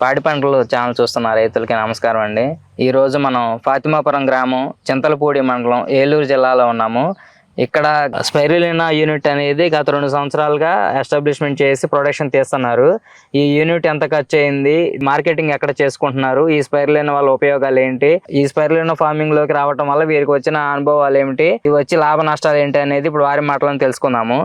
పాడి పంటలు ఛానల్ చూస్తున్న రైతులకి నమస్కారం అండి. ఈ రోజు మనం ఫాతిమాపురం గ్రామం, చింతలపూడి మండలం, ఏలూరు జిల్లాలో ఉన్నాము. ఇక్కడ స్పైరులినా యూనిట్ అనేది గత 2 సంవత్సరాలుగా ఎస్టాబ్లిష్మెంట్ చేసి ప్రొడక్షన్ తీస్తున్నారు. ఈ యూనిట్ ఎంత ఖర్చు అయింది, మార్కెటింగ్ ఎక్కడ చేసుకుంటున్నారు, ఈ స్పైరులినా వల్ల ఉపయోగాలు ఏంటి, ఈ స్పైరులినా ఫార్మింగ్ లోకి రావడం వల్ల వీరికి వచ్చిన అనుభవాలు ఏమిటి, ఇవి వచ్చి లాభ నష్టాలు ఏంటి అనేది ఇప్పుడు వారి మాటలను తెలుసుకుందాము.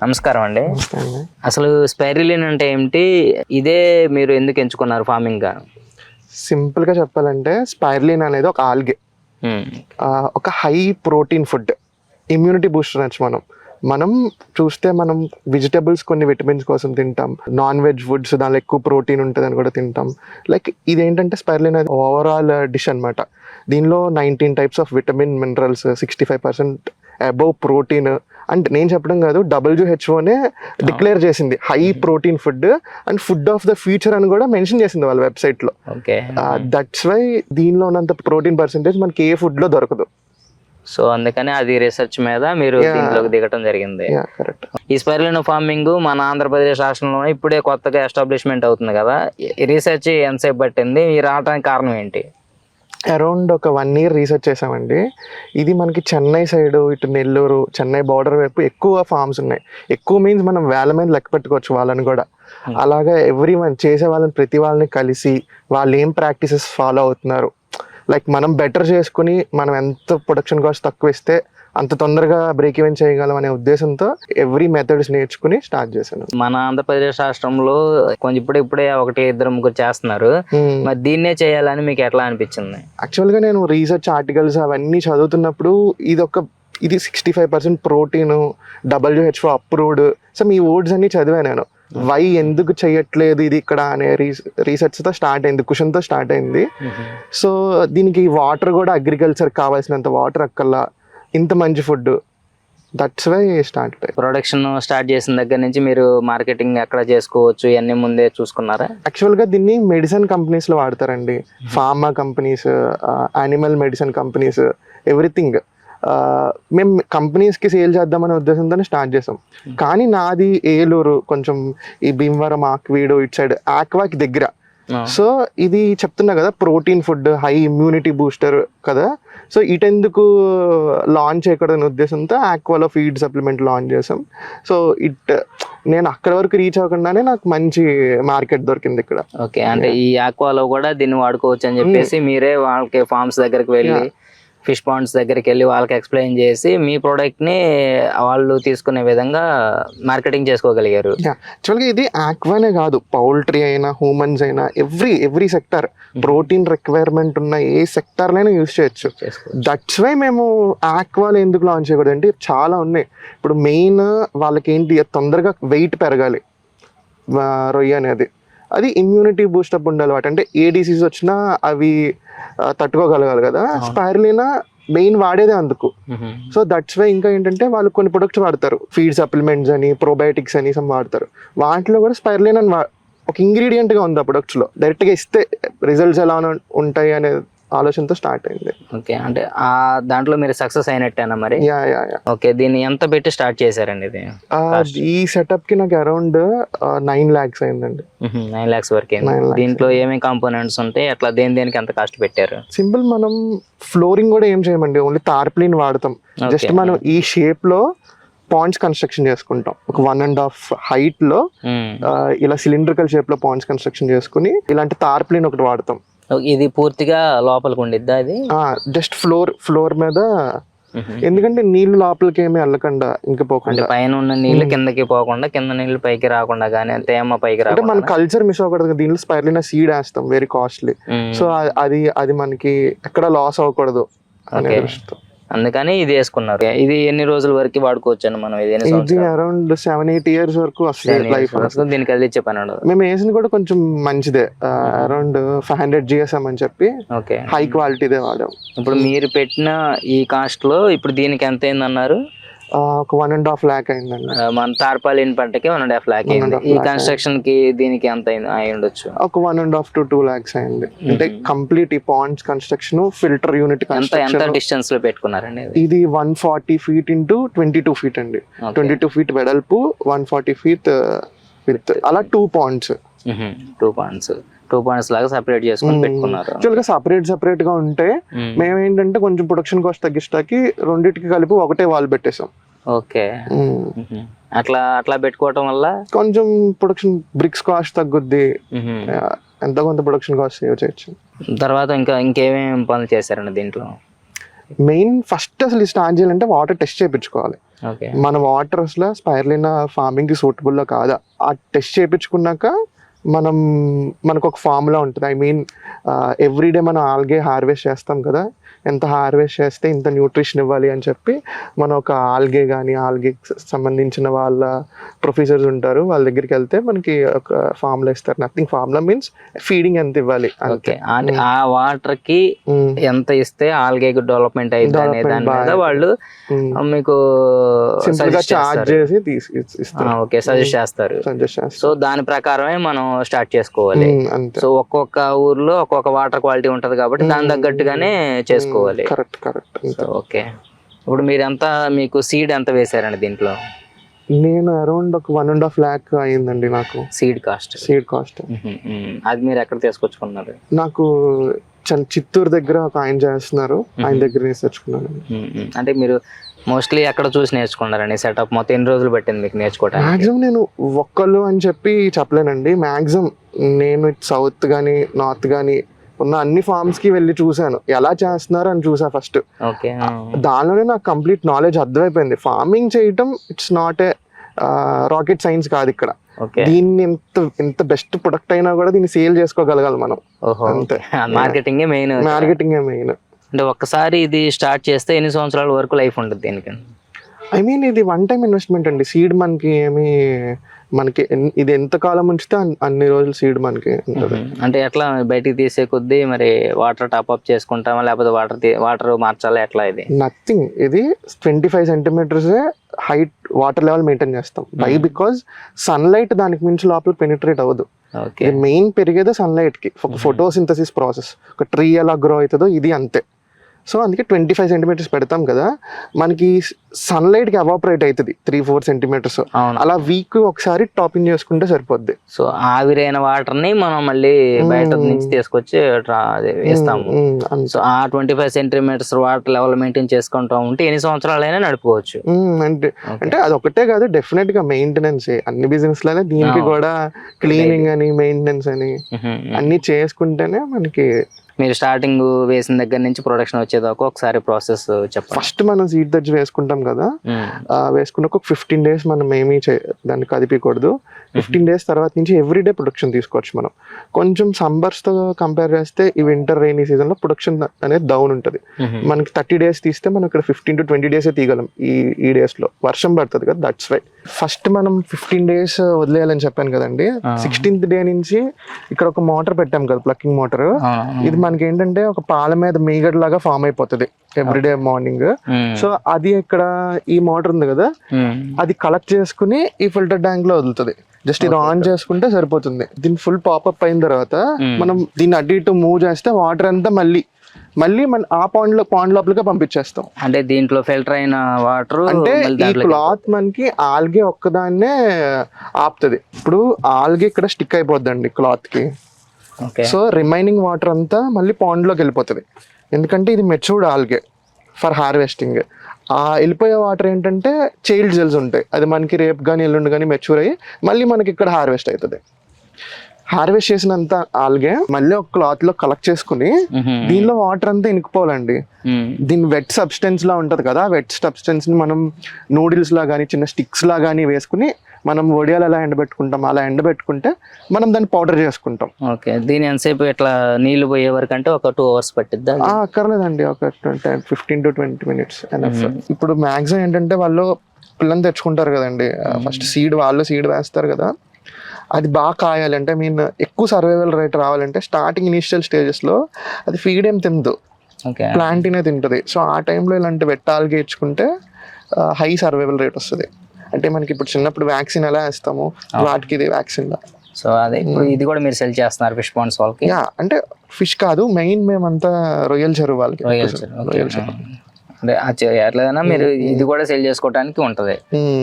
నమస్కారం అండి. అసలు స్పైరులినా అంటే ఏమిటి, ఇదే మీరు ఎందుకు ఎంచుకున్నారు ఫార్మింగ్ గా? సింపుల్ గా చెప్పాలంటే స్పైరులినా అనేది ఒక ఆల్గే, ఒక high protein food, immunity booster అనొచ్చు. మనం చూస్తే మనం వెజిటబుల్స్ కొన్ని విటమిన్స్ కోసం తింటాం, నాన్ వెజ్ ఫుడ్స్ దానిలో ఎక్కువ ప్రోటీన్ ఉంటుందని కూడా తింటాం. లైక్ ఇదేంటంటే స్పైరులినా ఓవరాల్ డిష్ అనమాట. దీనిలో 19 types of vitamin, minerals, 65% above protein. And నేను చెప్పడం కాదు, WHO డిక్లేర్ చేసింది high protein food and food of the future అని కూడా మెన్షన్ చేసింది వాళ్ళ వెబ్సైట్ లో. దట్స్ వై దీనిలో ఉన్నంత ప్రోటీన్ పర్సెంటేజ్ మనకి ఏ ఫుడ్ లో దొరకదు. సో అందుకని అది రీసెర్చ్ మీద మీరు దీంట్లోకి దిగటం జరిగింది. ఈ స్పైరులినా ఫార్మింగ్ మన ఆంధ్రప్రదేశ్ రాష్ట్రంలో ఇప్పుడే కొత్తగా ఎస్టాబ్లిష్మెంట్ అవుతుంది కదా, రీసెర్చ్ ఎంతసేపు పట్టింది, మీరు రావడానికి కారణం ఏంటి? అరౌండ్ ఒక 1 year రీసెర్చ్ చేసామండి. ఇది మనకి చెన్నై సైడ్, ఇటు నెల్లూరు, చెన్నై బార్డర్ వైపు ఎక్కువ ఫార్మ్స్ ఉన్నాయి. ఎక్కువ మీన్స్ మనం వేల మీద లెక్క పెట్టుకోవచ్చు వాళ్ళని కూడా. అలాగా ఎవ్రీ వన్ చేసే వాళ్ళని, ప్రతి వాళ్ళని కలిసి వాళ్ళు ఏం ప్రాక్టీసెస్ ఫాలో అవుతున్నారు, లైక్ మనం బెటర్ చేసుకుని మనం ఎంత ప్రొడక్షన్ కాస్ట్ తక్కువ ఇస్తే అంత తొందరగా బ్రేక్ ఈవెన్ చేయగలం అనే ఉద్దేశంతో ఎవ్రీ మెథడ్స్ నేర్చుకుని స్టార్ట్ చేశాను. మన ఆంధ్రప్రదేశ్ రాష్ట్రంలో కొంచెం ఇప్పుడే 1-2 చేస్తున్నారు, మరి దీన్నే చేయాలని మీకు ఎట్లా అనిపించింది? యాక్చువల్గా నేను రీసెర్చ్ ఆర్టికల్స్ అవన్నీ చదువుతున్నప్పుడు ఇది 65% protein, WHO approved. So me words అన్ని చదివాను నేను. వై ఎందుకు చెయ్యట్లేదు ఇది ఇక్కడ అనే రీసెర్చ్తో స్టార్ట్ అయింది, క్వశ్చన్తో స్టార్ట్ అయింది. సో దీనికి వాటర్ కూడా అగ్రికల్చర్ కావాల్సినంత వాటర్ అక్కల్లా, ఇంత మంచి food, that's why start. Production start చేసిన దగ్గర నుంచి మీరు మార్కెటింగ్ ఎక్కడ చేసుకోవచ్చు ఇవన్నీ ముందే చూసుకున్నారా? యాక్చువల్గా దీన్ని మెడిసిన్ కంపెనీస్లో వాడతారండి, pharma companies, animal medicine companies, everything. మేము కంపెనీస్కి సేల్ చేద్దామనే ఉద్దేశంతోనే స్టార్ట్ చేసాం. కానీ నాది ఏలూరు, కొంచెం ఈ భీమవరం, ఆక్వీడు ఇటు సైడ్, ఆక్వాకి దగ్గర. సో ఇది చెప్తున్నా కదా, protein food, high immunity booster కదా. సో ఇటెందుకు లాంచ్ చేయకూడదనే ఉద్దేశంతో ఆక్వాలో ఫీడ్ సప్లిమెంట్ లాంచ్ చేసాం. సో నేను అక్కడ వరకు రీచ్ అవ్వకుండానే నాకు మంచి మార్కెట్ దొరికింది ఇక్కడ. ఓకే, అంటే ఈ ఆక్వాలో కూడా దీన్ని వాడుకోవచ్చు అని చెప్పేసి మీరే వాళ్ళకి ఫార్మ్స్ దగ్గరికి వెళ్ళి, ఫిష్ పాండ్స్ దగ్గరికి వెళ్ళి వాళ్ళకి ఎక్స్ప్లెయిన్ చేసి మీ ప్రోడక్ట్ని వాళ్ళు తీసుకునే విధంగా మార్కెటింగ్ చేసుకోగలిగారు. యాక్చువల్గా ఇది ఆక్వానే కాదు, పౌల్ట్రీ అయినా, హ్యూమన్స్ అయినా, ఎవ్రీ సెక్టర్ ప్రోటీన్ రిక్వైర్మెంట్ ఉన్న ఏ సెక్టార్లైనా యూజ్ చేయొచ్చు. దట్స్ వై మేము ఆక్వాలో ఎందుకు లాంచ్ చేయకూడదు అంటే చాలా ఉన్నాయి. ఇప్పుడు మెయిన్ వాళ్ళకి ఏంటి, తొందరగా వెయిట్ పెరగాలి, రొయ్య అనేది. అది ఇమ్యూనిటీ బూస్టప్ ఉండాలి వాటి, అంటే ఏ డిసీజ్ వచ్చినా అవి తట్టుకోగలగాలి కదా. స్పైరులినా మెయిన్ వాడేదే అందుకు. సో దట్స్ వై ఇంకా ఏంటంటే వాళ్ళు కొన్ని ప్రొడక్ట్స్ వాడతారు, ఫీడ్ సప్లిమెంట్స్ అని, ప్రోబయోటిక్స్ అని సమ్ వాడతారు. వాటిలో కూడా స్పైరులినా ఒక ఇంగ్రీడియంట్గా ఉంది ఆ ప్రొడక్ట్స్లో. డైరెక్ట్గా ఇస్తే రిజల్ట్స్ ఎలా ఉంటాయి అనే ఆలోచనతో స్టార్ట్ అయింది. ఓకే, అంటే ఆ దాంట్లో మీరు సక్సెస్ అయినట్టేనా మరి? ఓకే, దీన్ని ఎంత పెట్టి స్టార్ట్ చేశారండి? ఇది ఈ సెటప్ కి నాకు అరౌండ్ 9 lakhs అయిందండి. 9 lakhs వరకు. దీంట్లో ఏమేమి కాంపోనెంట్స్ ఉంటాయి, అట్లా దేనికి ఎంత కాస్ట్ పెట్టారు? సింపుల్, మనం ఫ్లోరింగ్ కూడా ఏం చేయమండి, ఓన్లీ టార్ప్లిన్ వాడతాం. జస్ట్ మనం ఈ షేప్ లో పాండ్స్ కన్స్ట్రక్షన్ చేసుకుంటాం. ఒక 1.5 height లో ఇలా సిలిండ్రికల్ షేప్ లో పాండ్స్ కన్స్ట్రక్షన్ చేసుకుని ఇలాంటి టార్ప్లిన్ ఒకటి వాడతాం. ఇది పూర్తిగా లోపలికి ఉండిద్దా? అది జస్ట్ ఫ్లోర్ మీద ఎందుకంటే నీళ్లు లోపలికి ఏమి వెళ్ళకుండా ఇంకా పోకుండా, పైన ఉన్న నీళ్లు కిందకి పోకుండా, కింద నీళ్లు పైకి రాకుండా, కానీ తేమ పైకి రాకుండా. మన కల్చర్ మిస్ అవ్వకూడదు. దీనిలో స్పైరులినా సీడ్ వేస్తాం, వెరీ కాస్ట్లీ. సో అది మనకి ఎక్కడ లాస్ అవ్వకూడదు అనే దృష్టితో. అందుకని ఇది వేసుకున్నారు. ఇది ఎన్ని రోజుల వరకు వాడుకోవచ్చు అండి మనం? ఇది ఇది అరౌండ్ 7-8 years వరకు వస్తుంది లైఫ్. దీనికి కదిలిచ్చే పని ఉండదు. మేము వేసింది కూడా కొంచెం మంచిదే, అరౌండ్ 500 GSM అని చెప్పి ఓకే, హై క్వాలిటీదే వాడాం. ఇప్పుడు మీరు పెట్టిన ఈ కాస్ట్ లో ఇప్పుడు దీనికి ఎంత అయింది అన్నారు? ఒక 1.5 lakh అయిందండి. మన తార్పాలిన్ పంటకి 1.5 lakh అయింది. ఈ కన్స్ట్రక్షన్ కి దీనికి ఎంత అయి ఉండొచ్చు? ఒక 1.5 to 2 lakhs అయింది. అంటే కంప్లీట్ ఈ పాండ్స్ కన్స్ట్రక్షన్, ఫిల్టర్ యూనిట్ ఎంత డిస్టెన్స్ లో పెట్టుకున్నారండి? ఇది 140 feet into 22 feet అండి. 22 feet వెడల్పు, 140 feet విత్, అలా 2 ponds. 2 ponds లాగా సెపరేట్ చేసుకొని పెట్టుకున్నారు. యాక్చువల్గా సపరేట్ గా ఉంటే మేము ఏంటంటే కొంచెం ప్రొడక్షన్ కాస్ట్ తగ్గించడానికి రెండింటికి కలిపి ఒకటే వాల్ పెట్టేసాం. ఓకే, అట్లా పెట్టుకోవటం వల్ల కొంచెం ప్రొడక్షన్ బ్రిక్స్ కాస్ట్ తగ్గుద్ది, ఎంత కొంత ప్రొడక్షన్ కాస్ట్ సేవ్ చేయొచ్చు. తర్వాత ఇంకేమేమి పనులు చేశారండి దీంట్లో? మెయిన్ ఫస్ట్ అసలు స్టార్ట్ చేయాలంటే వాటర్ టెస్ట్ చేయించుకోవాలి. మన వాటర్ అసలు స్పైరులినా ఫార్మింగ్ కి సూటబుల్ కాదా, ఆ టెస్ట్ చేయించుకున్నాక మనకు ఒక ఫార్ములా ఉంటుంది. ఐ మీన్ ఎవ్రీడే మనం ఆల్గే హార్వెస్ట్ చేస్తాం కదా, ఎంత హార్వెస్ట్ చేస్తే ఇంత న్యూట్రిషన్ ఇవ్వాలి అని చెప్పి మనం ఒక ఆల్గే సంబంధించిన వాళ్ళ ప్రొఫెసర్స్ ఉంటారు, వాళ్ళ దగ్గరికి వెళ్తే మనకి ఒక ఫార్ములా ఇస్తారు. నథింగ్, ఫార్ములా మీన్స్ ఫీడింగ్ ఎంత ఇవ్వాలి అంతే. ఆ వాటర్ కి ఎంత ఇస్తే ఆల్గే డెవలప్మెంట్ అయింది అనే దాని మీద వాళ్ళు మీకు చార్జ్ చేసి సజెస్ట్ చేస్తారు. సో దాని ప్రకారమే మనం స్టార్ట్ చేసుకోవాలి. సో ఒక్కొక్క ఊర్లో ఒక్కొక్క వాటర్ క్వాలిటీ ఉంటది కాబట్టి దాని తగ్గట్టుగానే చేసుకోవాలి. కరెక్ట్. ఓకే, ఇప్పుడు మీకు సీడ్ ఎంత వేసారండి దీంట్లో? నేను అరౌండ్ ఒక 1.5 lakh అయిందండి నాకు సీడ్ కాస్ట్. అది మీరు ఎక్కడ తీసుకొచ్చుకున్నారు? నాకు చిత్తూరు దగ్గర ఒక ఆయన చేస్తున్నారు, ఆయన దగ్గర తెచ్చుకున్నాను. అంటే మీరు మోస్ట్లీ ఎక్కడ చూసి నేర్చుకున్నారండి సెటప్? మొత్తం ఎన్ని రోజులు పట్టింది మీకు నేర్చుకోవడానికి? మాక్సిమం నేను ఒక్కళ్ళు అని చెప్పి చెప్పలేనండి. మాక్సిమం నేను సౌత్ కానీ నార్త్ కానీ ఉన్న అన్ని ఫార్మ్స్ కి వెళ్ళి చూసాను, ఎలా చేస్తున్నారు అని చూసా ఫస్ట్. దానిలోనే నాకు కంప్లీట్ నాలెడ్జ్ అర్థమైపోయింది. ఫార్మింగ్ చేయటం it's not a rocket science కాదు ఇక్కడ. దీన్ని ఎంత బెస్ట్ ప్రొడక్ట్ అయినా కూడా దీన్ని సేల్ చేసుకోగలగాలి మనం, అంతే. మార్కెటింగే మెయిన్. అంటే ఒక్కసారి ఇది స్టార్ట్ చేస్తే ఎన్ని సంవత్సరాల వరకు లైఫ్ ఉంటుంది దీనికి? ఐ మీన్ ఇది వన్ టైం ఇన్వెస్ట్మెంట్ అండి. సీడ్ మనకి ఇది ఎంత కాలం ఉంచితే అన్ని రోజులు సీడ్ మనకి ఉంటుంది. అంటే ఎట్లా బయటికి తీసే కొద్దీ మరి వాటర్ టాప్ అప్ చేసుకుంటామా, లేకపోతే వాటర్ మార్చాలా, ఎట్లా? ఇది నథింగ్, ఇది 25 centimeters height water level maintain చేస్తాం. బికాజ్ సన్లైట్ దానికి మించి లోపల పెనిట్రేట్ అవ్వదు. మెయిన్ పెరిగేది సన్లైట్ కి. ఫోటోసింథసిస్ ప్రాసెస్, ఒక ట్రీ ఎలా గ్రో అవుతుందో ఇది అంతే. సో అందుకే 25 centimeters పెడతాం కదా, మనకి సన్లైట్ కి ఎవాపరేట్ అవుతుంది 3-4 centimeters. అలా వీక్ ఒకసారి టాపింగ్ చేసుకుంటే సరిపోద్ది. సో ఆవిరైన వాటర్ ని మనం మళ్ళీ బయట నుంచి తీసుకొచ్చి వేస్తాము. సో ఆ 25 centimeters వాటర్ లెవెల్ మెయింటైన్ చేసుకుంటా ఉంటే ఎన్ని సంవత్సరాలైనా నడుపుకోవచ్చు. అంటే అది ఒకటే కాదు, డెఫినెట్ గా మెయింటెనెన్స్ అన్ని బిజినెస్ లోనే దీనికి కూడా క్లీనింగ్ అని మెయింటెనెన్స్ అని అన్ని చేసుకుంటేనే మనకి. మీరు స్టార్టింగ్ వేసిన దగ్గర నుంచి ప్రొడక్షన్ వచ్చేదాకా ఒకసారి ప్రాసెస్ చెప్పండి. ఫస్ట్ మనం సీడ్ దర్జీ వేసుకుంటాం కదా, వేసుకున్నాక ఒక 15 days మనం ఏమీ దాన్ని కదిపకూడదు. 15 days తర్వాత నుంచి ఎవ్రీడే ప్రొడక్షన్ తీసుకోవచ్చు మనం. కొంచెం సమ్మర్స్ తో కంపేర్ చేస్తే ఈ వింటర్ రైనీ సీజన్ లో ప్రొడక్షన్ అనేది డౌన్ ఉంటుంది. మనకి 30 days తీస్తే మనం ఇక్కడ 15 to 20 days తీయగలం. ఈ డేస్ లో వర్షం పడుతుంది కదా, దట్స్ వై ఫస్ట్ మనం 15 days వదిలేయాలని చెప్పాను కదండి. 16th day నుంచి ఇక్కడ ఒక మోటార్ పెట్టాం కదా, ప్లక్కింగ్ మోటార్. ఇది మనకి ఏంటంటే ఒక పాల మీద మీగడ లాగా ఫామ్ అయిపోతుంది ఎవ్రీడే మార్నింగ్. సో అది ఇక్కడ ఈ మోటార్ ఉంది కదా, అది కలెక్ట్ చేసుకుని ఈ ఫిల్టర్ ట్యాంక్ లో వదులుతుంది. జస్ట్ ఇది ఆన్ చేసుకుంటే సరిపోతుంది. దీని ఫుల్ పాపప్ అయిన తర్వాత మనం దీన్ని అటు ఇటు మూవ్ చేస్తే వాటర్ అంతా మళ్ళీ మన ఆ పాండ్ లోపలికి పంపించేస్తాం. అంటే దీంట్లో ఫిల్టర్ అయిన వాటర్ అంటే ఈ క్లాత్ మనకి ఆల్గే ఒక్కదాన్నే ఆపుతుంది. ఇప్పుడు ఆల్గే ఇక్కడ స్టిక్ అయిపోద్దండి క్లాత్ కి. సో రిమైనింగ్ వాటర్ అంతా మళ్ళీ పాండ్ లోకి వెళ్ళిపోతుంది. ఎందుకంటే ఇది మెచ్యూర్డ్ ఆల్గే ఫర్ హార్వెస్టింగ్. ఆ వెళ్ళిపోయే వాటర్ ఏంటంటే చైల్డ్ జెల్స్ ఉంటాయి, అది మనకి రేపు కానీ ఎల్లుండి కానీ మెచ్యూర్ అయ్యి మళ్ళీ మనకి ఇక్కడ హార్వెస్ట్ అవుతుంది. హార్వెస్ట్ చేసినంత ఆల్గే మళ్ళీ ఒక క్లాత్ లో కలెక్ట్ చేసుకుని దీనిలో వాటర్ అంతా ఇనుకుపోవాలండి. దీని వెట్ సబ్స్టెన్స్ లా ఉంటది కదా, వెట్ సబ్స్టెన్స్ ని మనం నూడిల్స్ లా గానీ చిన్న స్టిక్స్ లా గానీ వేసుకుని మనం వడియాలు ఎలా ఎండబెట్టుకుంటాం అలా ఎండబెట్టుకుంటే మనం దాన్ని పౌడర్ చేసుకుంటాం. ఓకే, దీని ఎంతసేపు ఇట్లా నీళ్లు పోయే వరకు అంటే ఒక 2 hours పట్టిద్దా? అక్కర్లేదండి, ఒక 15 to 20 minutes ఎనఫ్. ఇప్పుడు మ్యాక్సిమం ఏంటంటే వాళ్ళు పిల్లని తెచ్చుకుంటారు కదండి, ఫస్ట్ సీడ్ వేస్తారు కదా, అది బాగా కాయాలంటే ఎక్కువ సర్వైవల్ రేట్ రావాలంటే స్టార్టింగ్ ఇనిషియల్ స్టేజెస్లో అది ఫీడ్ ఏం తినదు, ప్లాంటినే తింటుంది. సో ఆ టైంలో ఇలాంటి వెట్టాలుగా ఇచ్చుకుంటే హై సర్వైవల్ రేట్ వస్తుంది. అంటే మనకి ఇప్పుడు చిన్నప్పుడు వ్యాక్సిన్ ఎలా వేస్తాము, వాటికి ఇది వ్యాక్సిన్. సో అదే ఇప్పుడు ఇది కూడా మీరు సెల్ చేస్తున్నారు ఫిష్ పాండ్స్ వాళ్ళకి? అంటే ఫిష్ కాదు, మెయిన్ మేమంతా రొయ్యల చెరువు వాళ్ళకి. రొయ్యల చెరువు అంటే ఎట్లైనా మీరు ఇది కూడా సెల్ చేసుకోవడానికి ఉంటది.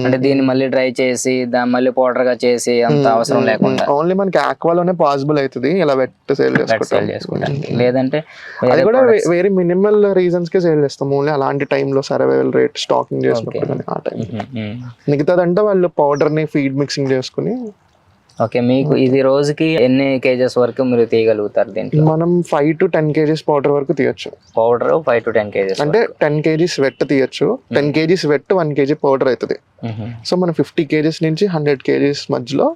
అంటే దీన్ని మళ్ళీ డ్రై చేసి దాన్ని మళ్ళీ పౌడర్ గా చేసి అంత అవసరం లేకుండా ఓన్లీ మనకి ఆక్వాలోనే పాసిబుల్ అవుతుంది ఇలా వెట్ సేల్ చేసుకోవడానికి. లేదంటే అది కూడా వెరీ మినిమల్ రీజన్స్ కే సేల్ చేస్తాం, ఓన్లీ అలాంటి టైంలో సర్వైవల్ రేట్ స్టాకింగ్ చేసుకుంటాం ఆ టైం. మిగతాదంటే వాళ్ళు పౌడర్ ని ఫీడ్ మిక్సింగ్ చేసుకుని. ఓకే, మీకు ఇది రోజుకి ఎన్ని కేజెస్ వరకు మీరు తీయగలుగుతారు దీంట్లో? మనం 5 to 10 kgs పౌడర్ వరకు తీయొచ్చు. పౌడర్ 5 to 10 kgs అంటే 10 kgs వెట్ తీయొచ్చు. 10 kgs వెట్ 1 kg పౌడర్ అవుతుంది. సో మనం 50 kgs నుంచి 100 kgs మధ్యలో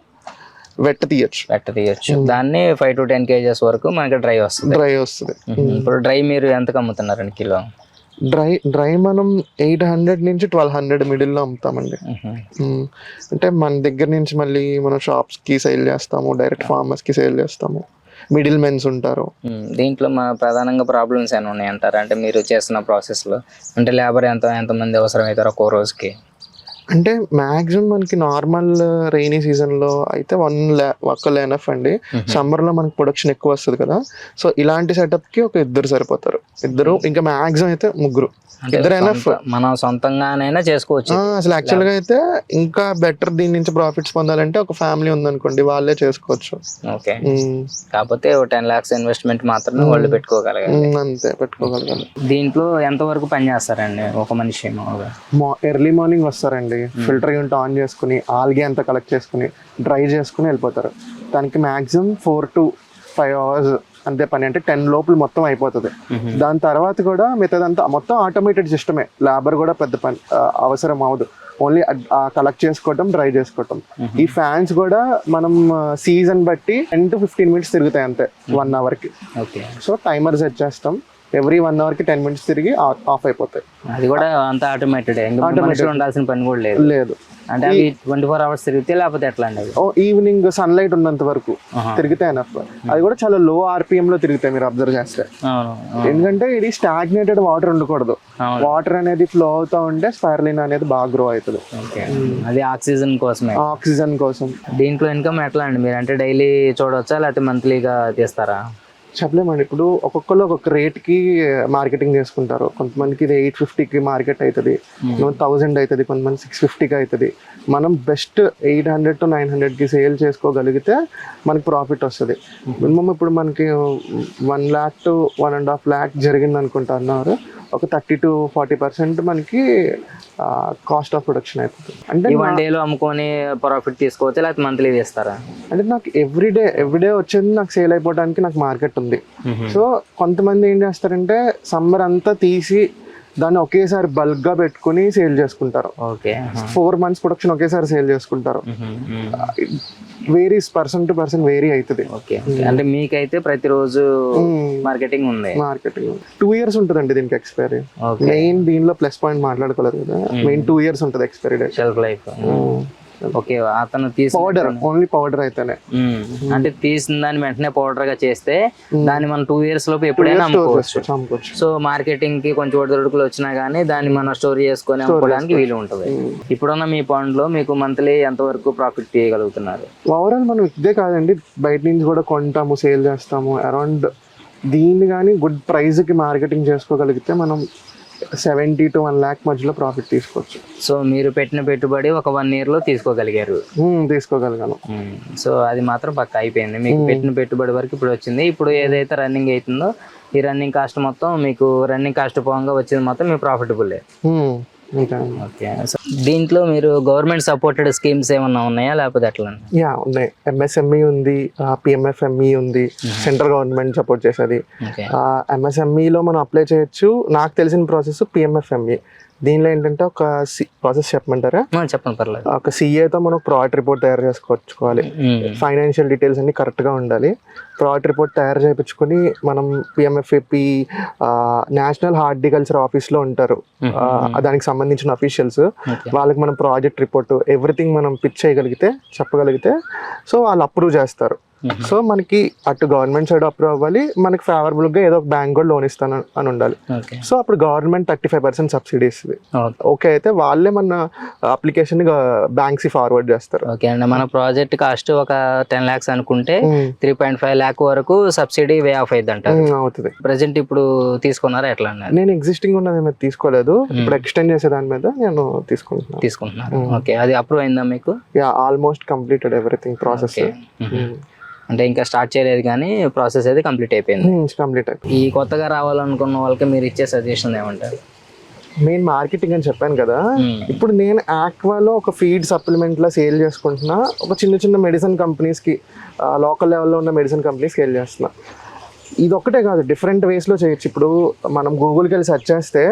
వెట్ తీయొచ్చు. దాన్ని 5 to 10 kgs వరకు మనకి డ్రై వస్తుంది. ఇప్పుడు డ్రై మీరు ఎంతకు అమ్ముతున్నారండి కిలో? డ్రై మనం 800 నుంచి 1200 మిడిల్లో అమ్ముతామండి. అంటే మన దగ్గర నుంచి మళ్ళీ మనం షాప్స్ కి సేల్ చేస్తాము, డైరెక్ట్ ఫార్మర్స్ కి సేల్ చేస్తాము, మిడిల్ మెన్స్ ఉంటారు. దీంట్లో మన ప్రధానంగా ప్రాబ్లమ్స్ ఏమైనా ఉన్నాయంటారా? అంటే మీరు చేస్తున్న ప్రాసెస్ లో అంటే లేబర్ ఎంతమంది అవసరం అవుతారు ఒక్కో రోజుకి? అంటే మాక్సిమం మనకి నార్మల్ రైనీ సీజన్ లో అయితే ఒక్కళ్ళు ఎనఫ్ అండి. సమ్మర్ లో మనకి ప్రొడక్షన్ ఎక్కువ వస్తుంది కదా, సో ఇలాంటి సెటప్ కి ఒక 2 సరిపోతారు. 2 ఇంకా మాక్సిమం అయితే 3. 2 ఎనఫ్. మనం సొంతంగానైనా చేసుకోవచ్చు. అసలు యాక్చువల్ గా అయితే ఇంకా బెటర్ దీని నుంచి ప్రాఫిట్స్ పొందాలంటే ఒక ఫ్యామిలీ ఉందనుకోండి వాళ్ళే చేసుకోవచ్చు. ఓకే, కాకపోతే 10 lakhs ఇన్వెస్ట్మెంట్ మాత్రమే వాళ్ళు పెట్టుకోగలగాలి. అంతే, పెట్టుకోగలగాలి. దీంట్లో ఎంత వరకు పని చేస్తారండి ఒక మనిషి? ఎర్లీ మార్నింగ్ వస్తారండి, ఫిల్టర్ యూనిట్ ఆన్ చేసుకుని ఆల్గే అంతా కలెక్ట్ చేసుకుని డ్రై చేసుకుని వెళ్ళిపోతారు. దానికి మాక్సిమం 4 to 5 hours అంతే పని. అంటే 10 లోపల మొత్తం అయిపోతుంది. దాని తర్వాత కూడా మిగతాదంతా మొత్తం ఆటోమేటెడ్ సిస్టమే, లేబర్ కూడా పెద్ద పని అవసరం అవ్వదు. ఓన్లీ కలెక్ట్ చేసుకోవటం, డ్రై చేసుకోవటం. ఈ ఫ్యాన్స్ కూడా మనం సీజన్ బట్టి 10 to 15 minutes తిరుగుతాయి అంతే 1 hour కి. సో టైమర్ సెట్ చేస్తాం, ఎవ్రీ 1 hour కి 10 minutes తిరిగి ఆఫ్ అయిపోతాయి. అది కూడా అంత ఆటోమేటెడ్, ఉండాల్సిన పని కూడా లేదు. అంటే అవి 24 hours తిరిగితే లేకపోతే ఎట్లా అండి? ఈవినింగ్ సన్లైట్ ఉన్నంత వరకు తిరిగితే ఎనఫ్. అది కూడా చాలా లో RPM లో తిరుగుతాయి మీరు అబ్జర్వ్ చేస్తే. ఎందుకంటే ఇది స్టాగ్నేటెడ్ వాటర్ ఉండకూడదు. వాటర్ అనేది ఫ్లో అవుతా ఉంటే స్పైరలినా అనేది బాగా గ్రో అవుతుంది. అది ఆక్సిజన్ కోసం. దీంట్లో ఇన్కమ్ ఎట్లా అండి? మీరు అంటే డైలీ చూడవచ్చా లేకపోతే మంత్లీగా తీస్తారా? చెప్పలేమండి. ఇప్పుడు ఒక్కొక్కరు ఒక్కొక్క రేట్కి మార్కెటింగ్ చేసుకుంటారు. కొంతమందికి ఇది 850కి మార్కెట్ అవుతుంది, 1000 అవుతుంది, కొంతమంది 650కి అవుతుంది. మనం బెస్ట్ 800 to 900కి సేల్ చేసుకోగలిగితే మనకి ప్రాఫిట్ వస్తుంది. మినిమం ఇప్పుడు మనకి 1 lakh to 1.5 lakh జరిగింది అనుకుంటున్నారు, ఒక 30 to 40% మనకి కాస్ట్ ఆఫ్ ప్రొడక్షన్ అయిపోతుంది. అంటే 1 dayలో అమ్ముకొని ప్రాఫిట్ తీసుకోవచ్చు లేకపోతే మంత్లీ తీస్తారా? అంటే నాకు ఎవ్రీడే వచ్చేది నాకు సేల్ అయిపోవడానికి నాకు మార్కెట్ ఉంది. సో కొంతమంది ఏం చేస్తారంటే సమ్మర్ అంతా తీసి దాన్ని ఒకేసారి బల్క్ గా పెట్టుకుని సేల్ చేసుకుంటారు. 4 months ప్రొడక్షన్ ఒకేసారి సేల్ చేసుకుంటారు. Varies person to person vary అవుతుంది. అంటే మీకైతే ప్రతిరోజు మార్కెటింగ్ ఉంది? మార్కెటింగ్ 2 years ఉంటుందండి దీనికి ఎక్స్పైరీ. మెయిన్ దీనిలో ప్లస్ పాయింట్ మాట్లాడుకోలేదు కదా, మెయిన్ 2 years ఉంటుంది expiry date, shelf life. Okay, అతను పౌడర్ ఓన్లీ పౌడర్ అయితేనే, అంటే తీసిన దాన్ని వెంటనే పౌడర్ గా చేస్తే దాన్ని మనం 2 years లోపు ఎప్పుడైనా అమ్ముకోవచ్చు. సో మార్కెటింగ్ కి కొంచెం ఒడిదుడుకులు వచ్చినా గానీ దాన్ని మనం స్టోర్ చేసుకొని అమ్ముకోవడానికి వీలు ఉంటుంది. ఇప్పుడున్న మీ పాండ్ లో మీకు మంత్లీ ఎంత వరకు ప్రాఫిట్ తీయగలుగుతున్నారు? ఓవరాల్ మనం ఇదే కాదండి, బయట నుంచి కూడా కొంటాము, సేల్ చేస్తాము. అరౌండ్ దీన్ని కానీ గుడ్ ప్రైస్ కి మార్కెటింగ్ చేసుకోగలిగితే మనం 70 to 1 lakh మధ్యలో ప్రాఫిట్ తీసుకోవచ్చు. సో మీరు పెట్టిన పెట్టుబడి ఒక 1 year లో తీసుకోగలిగాను. సో అది మాత్రం పక్కా అయిపోయింది. మీకు పెట్టిన పెట్టుబడి వరకు ఇప్పుడు వచ్చింది. ఇప్పుడు ఏదైతే రన్నింగ్ అవుతుందో ఈ రన్నింగ్ కాస్ట్ మొత్తం మీకు రన్నింగ్ కాస్ట్ పోగా వచ్చింది మొత్తం మీకు ప్రాఫిటబుల్. ఓకే, సో దీంట్లో మీరు గవర్నమెంట్ సపోర్టెడ్ స్కీమ్స్ ఏమన్నా ఉన్నాయా లేకపోతే ఎట్లా? ఉన్నాయి. MSME ఉంది, PMFME ఉంది, సెంట్రల్ గవర్నమెంట్ సపోర్ట్ చేసేది. MSMEలో మనం అప్లై చేయొచ్చు. నాకు తెలిసిన ప్రాసెస్ PMFME. దీనిలో ఏంటంటే ఒక ప్రాసెస్ చెప్పమంటారా? చెప్పండి, పర్లేదు. ఒక సిఏతో మనం ప్రాజెక్ట్ రిపోర్ట్ తయారు చేసుకోవాలి. ఫైనాన్షియల్ డీటెయిల్స్ అన్ని కరెక్ట్గా ఉండాలి. ప్రాజెక్ట్ రిపోర్ట్ తయారు చేయించుకొని మనం పిఎంఎఫ్ఏపి నేషనల్ హార్టికల్చర్ ఆఫీస్లో ఉంటారు, దానికి సంబంధించిన అఫీషియల్స్, వాళ్ళకి మనం ప్రాజెక్ట్ రిపోర్ట్ ఎవ్రీథింగ్ మనం పిచ్ చేయగలిగితే చెప్పగలిగితే సో వాళ్ళు అప్రూవ్ చేస్తారు. సో మనకి అటు గవర్నమెంట్ సైడ్ అప్రూవ్ అవ్వాలి, మనకి ఫేవరబుల్గా ఏదో ఒక బ్యాంక్ కూడా లోన్ ఇస్తాను అని ఉండాలి. సో అప్పుడు గవర్నమెంట్ 35% సబ్సిడీ ఇస్తుంది. ఓకే అయితే వాళ్ళే మన అప్లికేషన్ బ్యాంక్స్ ఫార్వర్డ్ చేస్తారు. ఓకే అండి, మన ప్రాజెక్ట్ కాస్ట్ ఒక 10 lakhs అనుకుంటే 3.5 lakh వరకు సబ్సిడీ వే ఆఫ్ అయింది అంటారు. అవుతుంది. ప్రెసెంట్ ఇప్పుడు తీసుకున్నారా ఎట్లా అన్నారు? నేను ఎగ్జిస్టింగ్ ఉన్నది మీద తీసుకోలేదు, ఇప్పుడు ఎక్స్టెండ్ చేసే దాని మీద నేను తీసుకుంటున్నాను. ఓకే, అది అప్రూవ్ అయిందా మీకు? Yeah, almost completed everything process. అంటే ఇంకా స్టార్ట్ చేయలేదు కానీ ప్రాసెస్ అయితే కంప్లీట్ అయిపోయింది. ఈ కొత్తగా రావాలనుకున్న వాళ్ళకి మీరు ఇచ్చే సజెషన్ ఏమంటారు? మెయిన్ మార్కెటింగ్ అని చెప్పాను కదా, ఇప్పుడు నేను ఆక్వాలో ఒక ఫీడ్ సప్లిమెంట్లో సేల్ చేసుకుంటున్నా, ఒక చిన్న చిన్న మెడిసిన్ కంపెనీస్కి, లోకల్ లెవెల్లో ఉన్న మెడిసిన్ కంపెనీస్కి సేల్ చేస్తున్నా. ఇది ఒక్కటే కాదు, డిఫరెంట్ వేస్లో చేయొచ్చు. ఇప్పుడు మనం గూగుల్కి వెళ్ళి సెర్చ్ చేస్తే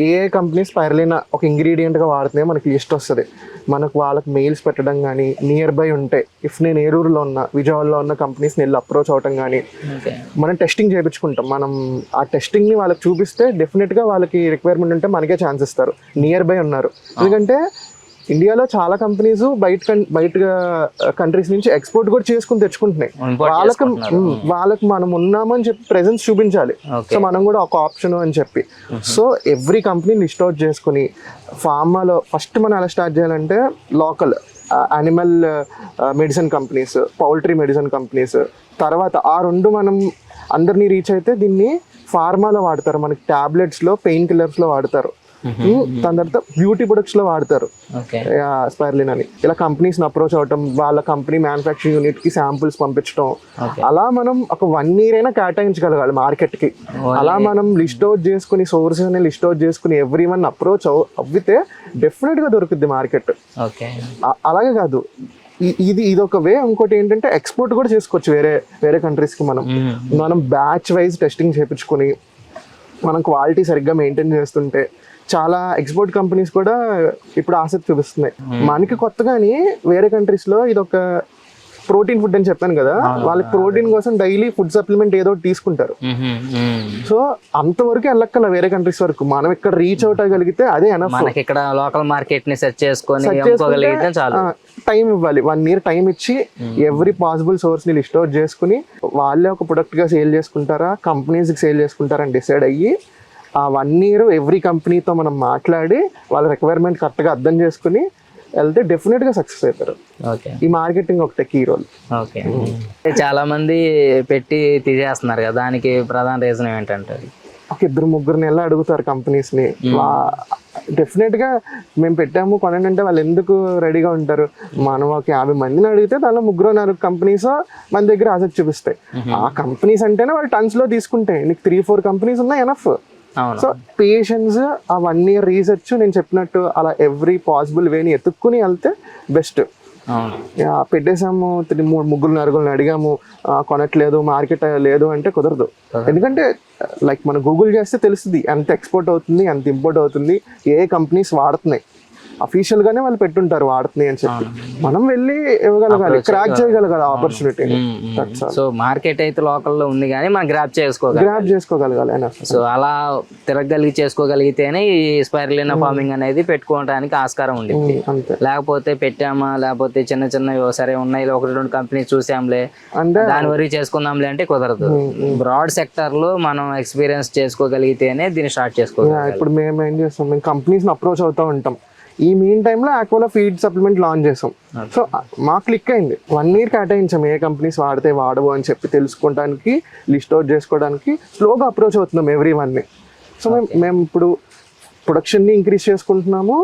ఏ కంపెనీ స్పైరులినా ఒక ఇంగ్రీడియంట్గా వాడుతున్నాయో మనకి లిస్ట్ వస్తుంది. మనకు వాళ్ళకి మెయిల్స్ పెట్టడం కానీ, నియర్ బై ఉంటే ఇఫ్ నేను ఏలూరులో ఉన్న విజయవాడలో ఉన్న కంపెనీస్ని వెళ్ళి అప్రోచ్ అవటం కానీ, మనం టెస్టింగ్ చేయించుకుంటాం. మనం ఆ టెస్టింగ్ని వాళ్ళకి చూపిస్తే డెఫినెట్గా వాళ్ళకి రిక్వైర్మెంట్ ఉంటే మనకే ఛాన్స్ ఇస్తారు, నియర్ బై ఉన్నారు. ఎందుకంటే ఇండియాలో చాలా కంపెనీస్ బయట కంట్రీస్ నుంచి ఎక్స్పోర్ట్ కూడా చేసుకుని తెచ్చుకుంటున్నాయి. వాళ్ళకి మనం ఉన్నామని చెప్పి ప్రెజెన్స్ చూపించాలి. సో మనం కూడా ఒక ఆప్షన్ అని చెప్పి, so every company list out చేసుకుని ఫార్మాలో ఫస్ట్ మనం ఎలా స్టార్ట్ చేయాలంటే local animal medicine companies, poultry medicine companies, తర్వాత ఆ రెండు మనం అందరినీ రీచ్ అయితే దీన్ని ఫార్మాలో వాడతారు, మనకి టాబ్లెట్స్లో పెయిన్ కిల్లర్స్లో వాడతారు, దాని తర్వాత బ్యూటీ ప్రొడక్ట్స్ లో వాడతారు స్పైరులిన్ అని. ఇలా కంపెనీస్ అప్రోచ్ అవటం, వాళ్ళ కంపెనీ మ్యానుఫ్యాక్చరింగ్ యూనిట్ కి శాంపుల్స్ పంపించడం, అలా మనం ఒక 1 year అయినా కేటాయించగలగాలి మార్కెట్ కి. అలా మనం లిస్ట్ అవుట్ చేసుకుని సోర్సెస్ ని లిస్ట్ అవుట్ చేసుకుని ఎవ్రీ వన్ అప్రోచ్ అవ్వితే డెఫినెట్ గా దొరుకుద్ది మార్కెట్. అలాగే కాదు, ఇది ఒక వే. ఇంకోటి ఏంటంటే ఎక్స్పోర్ట్ కూడా చేసుకోవచ్చు వేరే కంట్రీస్ కి. మనం బ్యాచ్ వైజ్ టెస్టింగ్ చేయించుకుని మనం క్వాలిటీ సరిగ్గా మెయింటైన్ చేస్తుంటే చాలా ఎక్స్పోర్ట్ కంపెనీస్ కూడా ఇప్పుడు ఆసక్తి చూపిస్తున్నాయి. మనకి కొత్తగాని వేరే కంట్రీస్ లో ఇది ఒక ప్రోటీన్ ఫుడ్ అని చెప్పాను కదా, వాళ్ళకి ప్రోటీన్ కోసం డైలీ ఫుడ్ సప్లిమెంట్ ఏదో తీసుకుంటారు. సో అంతవరకు వెళ్ళక్కల వేరే కంట్రీస్ వరకు. మనం ఇక్కడ రీచ్ అవుట్ అవ్వగలిగితే అదే ఎనఫ్. ఇక్కడ లోకల్ మార్కెట్ ని సెర్చ్ చేసుకొని టైం ఇవ్వాలి, 1 year టైం ఇచ్చి ఎవ్రీ పాసిబుల్ సోర్స్ ని లిస్ట్ అవుట్ చేసుకుని వాళ్ళే ఒక ప్రొడక్ట్ గా సేల్ చేసుకుంటారా, కంపెనీస్ కి సేల్ చేసుకుంటారా అని డిసైడ్ అయ్యి ఆ 1 year ఎవ్రీ కంపెనీతో మనం మాట్లాడి వాళ్ళ రిక్వైర్మెంట్ కరెక్ట్గా అర్థం చేసుకుని వెళ్తే డెఫినెట్ గా సక్సెస్ అవుతారు. ఈ మార్కెటింగ్ ఒకటే కీ రోల్. చాలా మంది పెట్టి తీసేస్తున్నారు కదా, దానికి ప్రధాన రీజన్ ఏంటంటే ఒక 2-3 నెలలు అడుగుతారు కంపెనీస్ ని. డెఫినెట్ గా మేము పెట్టాము కొనండి అంటే వాళ్ళు ఎందుకు రెడీగా ఉంటారు? మనం ఒక 50 మందిని అడిగితే దానిలో 3-4 కంపెనీస్ మన దగ్గర ఆసక్తి చూపిస్తాయి. ఆ కంపెనీస్ అంటేనే వాళ్ళు టన్స్ లో తీసుకుంటాయి. నీకు 3-4 కంపెనీస్ ఉన్నాయి ఎనఫ్. సో పేషెన్స్, ఆ 1 year రీసెర్చ్ నేను చెప్పినట్టు అలా ఎవ్రీ పాసిబుల్ వేని ఎత్తుక్కుని వెళ్తే బెస్ట్. పెట్టేసాము, 3-4 అడిగాము, కొనట్లేదు, మార్కెట్ లేదు అంటే కుదరదు. ఎందుకంటే లైక్ మనం గూగుల్ చేస్తే తెలుస్తుంది ఎంత ఎక్స్పోర్ట్ అవుతుంది, ఎంత ఇంపోర్ట్ అవుతుంది, ఏ కంపెనీస్ వాడుతున్నాయి. అఫీషియల్ గానే వాళ్ళు పెట్టుంటారు వాడుతున్నాయి అని చెప్పి, మనం వెళ్ళి ఇవ్వగలగాలి, క్రాక్ చేయగలగాలి ఆపర్చునిటీ. సో మార్కెట్ అయితే లోకల్లో ఉంది కానీ మనం గ్రాప్ చేసుకోగలగాలి. సో అలా చేసుకోగలిగితేనే ఈ స్పైరులినా ఫార్మింగ్ అనేది పెట్టుకోవడానికి ఆస్కారం ఉండేది. లేకపోతే పెట్టామా, లేకపోతే చిన్న సరే ఉన్నాయి 1-2 కంపెనీస్ చూసాంలే దాని వరకు చేసుకుందాంలే అంటే కుదరదు. బ్రాడ్ సెక్టర్ లో మనం ఎక్స్పీరియన్స్ చేసుకోగలిగితేనే దీన్ని స్టార్ట్ చేసుకోగలం. ఇప్పుడు మేము ఏం చేస్తాం, మేము కంపెనీస్ అప్రోచ్ అవుతూ ఉంటాం. ఈ మీన్ టైంలో ఆక్వాలో ఫీడ్ సప్లిమెంట్ లాంచ్ చేసాం. సో మాకు క్లిక్ అయింది, 1 year కేటాయించాం ఏ కంపెనీస్ వాడితే వాడవు అని చెప్పి తెలుసుకోవడానికి, లిస్ట్ అవుట్ చేసుకోవడానికి స్లోగా అప్రోచ్ అవుతున్నాం ఎవ్రీ వన్ని. సో మేము ఇప్పుడు ప్రొడక్షన్ని ఇంక్రీజ్ చేసుకుంటున్నాము,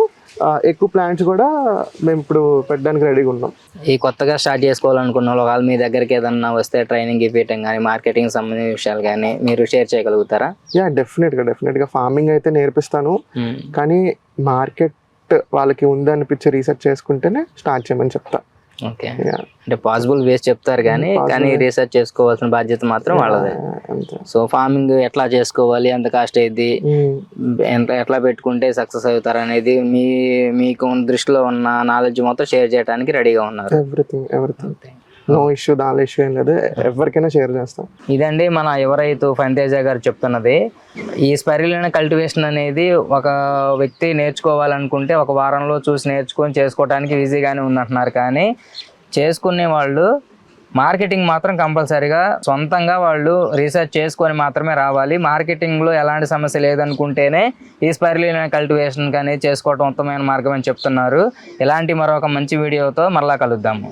ఎక్కువ ప్లాంట్స్ కూడా మేము ఇప్పుడు పెట్టడానికి రెడీగా ఉన్నాం. ఈ కొత్తగా స్టార్ట్ చేసుకోవాలనుకున్న వాళ్ళు మీ దగ్గరికి ఏదన్నా వస్తే ట్రైనింగ్ ఇవ్వటం కానీ, మార్కెటింగ్ సంబంధించిన విషయాలు కానీ మీరు షేర్ చేయగలుగుతారా? డెఫినెట్గా ఫార్మింగ్ అయితే నేర్పిస్తాను, కానీ మార్కెట్ వాళ్ళకి ఉందనిపించే రీసెర్చ్ చేసుకుంటేనే స్టార్ట్ చేయమని చెప్తా. Okay, Yeah. అంటే పాసిబుల్ వేస్ చెప్తారు కానీ రీసెర్చ్ చేసుకోవాల్సిన బాధ్యత మాత్రం వాళ్ళదే. అంతే. సో ఫార్మింగ్ ఎట్లా చేసుకోవాలి, ఎంత కాస్ట్ అయ్యింది, ఎట్లా పెట్టుకుంటే సక్సెస్ అవుతారు అనేది మీకు దృష్టిలో ఉన్న నాలెడ్జ్ మొత్తం షేర్ చేయడానికి రెడీగా ఉన్నారు. ఎవ్రీథింగ్ నో ఇష్యూ, దాని ఇష్యూ ఏం లేదు, ఎవరికైనా షేర్ చేస్తాం. ఇదండి మన యువ రైతు ఫణితేజ గారు చెప్తున్నది. ఈ స్పైరులినా కల్టివేషన్ అనేది ఒక వ్యక్తి నేర్చుకోవాలనుకుంటే ఒక వారంలో చూసి నేర్చుకొని చేసుకోవడానికి ఈజీగానే ఉందంటున్నారు. కానీ చేసుకునే వాళ్ళు మార్కెటింగ్ మాత్రం కంపల్సరీగా సొంతంగా వాళ్ళు రీసెర్చ్ చేసుకొని మాత్రమే రావాలి. మార్కెటింగ్లో ఎలాంటి సమస్య లేదనుకుంటేనే ఈ స్పైరులినా కల్టివేషన్ అనేది చేసుకోవడం ఉత్తమమైన మార్గం అని చెప్తున్నారు. ఇలాంటి మరొక మంచి వీడియోతో మరలా కలుద్దాము.